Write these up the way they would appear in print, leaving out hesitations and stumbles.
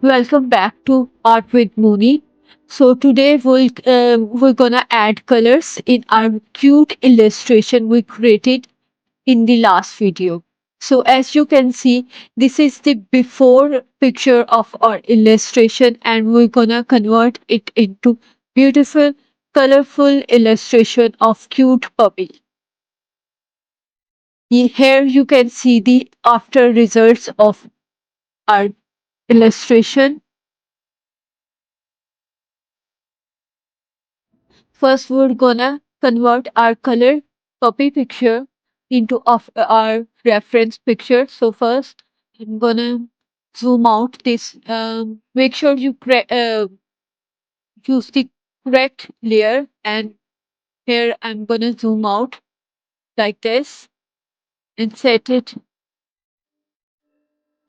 Welcome back to Art with Mooney. So today we're gonna add colors in our cute illustration we created in the last video. So as you can see, this is the before picture of our illustration, and we're gonna convert it into beautiful, colorful illustration of cute puppy. Here you can see the after results of our illustration. First, we're gonna convert our color copy picture into of our reference picture. So first, I'm gonna zoom out this. Make sure you use the correct layer, and here I'm gonna zoom out like this and set it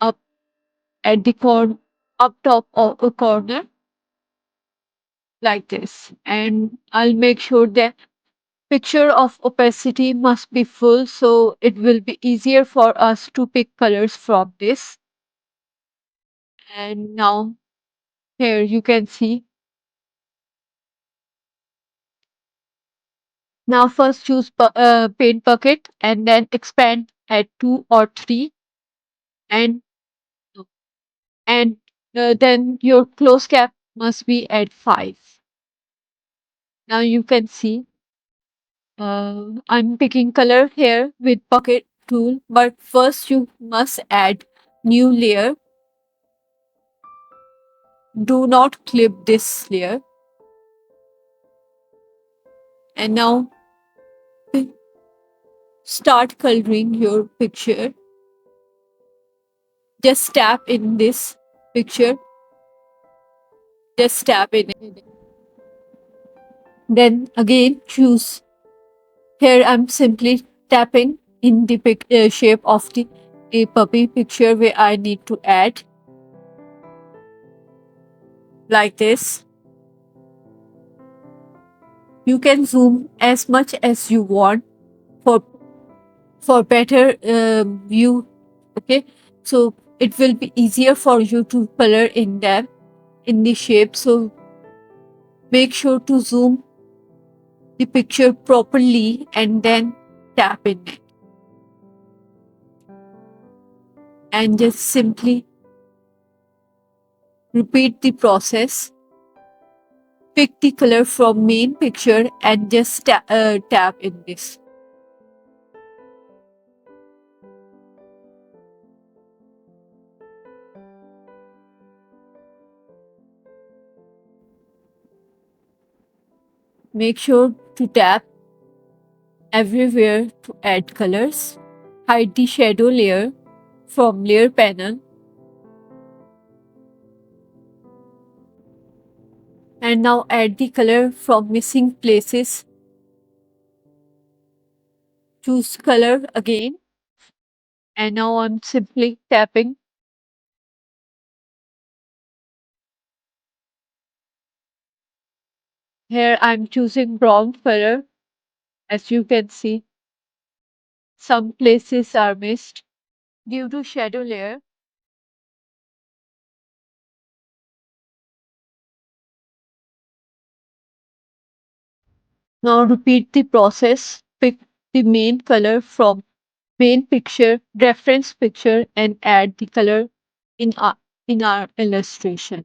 up at the up top of a corner like this, and I'll make sure that picture of opacity must be full, so it will be easier for us to pick colors from this. And now here you can see. Now first choose paint bucket and then expand at 2 or 3, and and then your close cap must be at 5. Now you can see I'm picking color here with bucket tool, but first you must add new layer. Do not clip this layer. And now start coloring your picture. Just tap in this picture. Just tap in it. Then again choose. Here I'm simply tapping in the shape of the a puppy picture where I need to add like this. You can zoom as much as you want for better view. Okay, so it will be easier for you to color in them in the shape. So make sure to zoom the picture properly and then tap in it, and just simply repeat the process. Pick the color from main picture and just tap in this. Make sure to tap everywhere to add colors. Hide the shadow layer from layer panel, and now add the color from missing places. Choose color again, and now I'm simply tapping. Here I'm choosing brown color. As you can see, some places are missed due to shadow layer. Now repeat the process. Pick the main color from main picture, reference picture, and add the color in our illustration.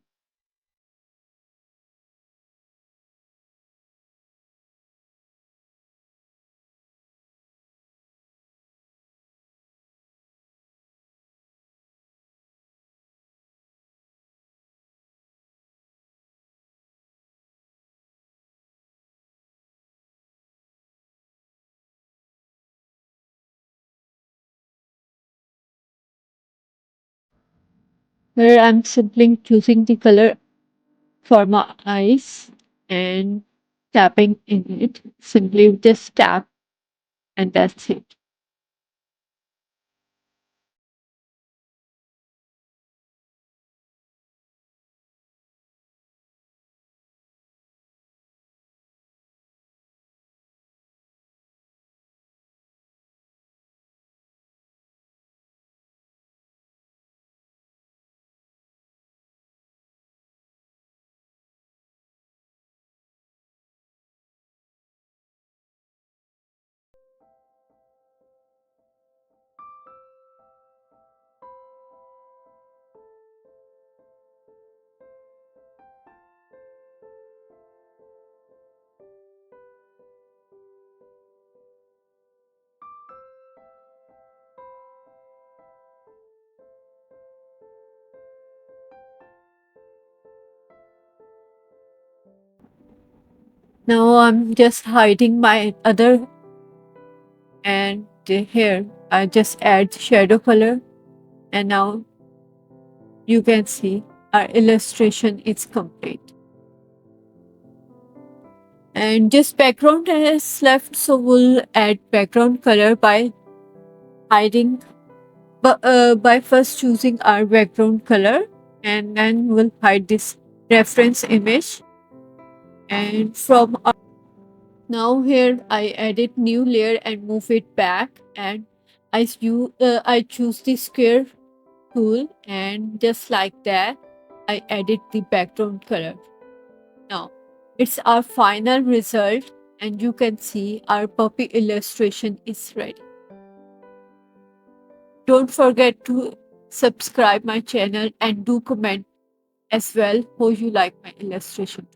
Here I'm simply choosing the color for my eyes and tapping in it. Simply just tap, and that's it. Now I'm just hiding my other, and here I just add shadow color, and now you can see our illustration is complete. And just background is left, so we'll add background color by hiding, but by first choosing our background color, and then we'll hide this reference image. And from now here I edit new layer and move it back, and I choose the square tool, and just like that I edit the background color. Now it's our final result, and you can see our puppy illustration is ready. Don't forget to subscribe my channel and do comment as well how you like my illustration.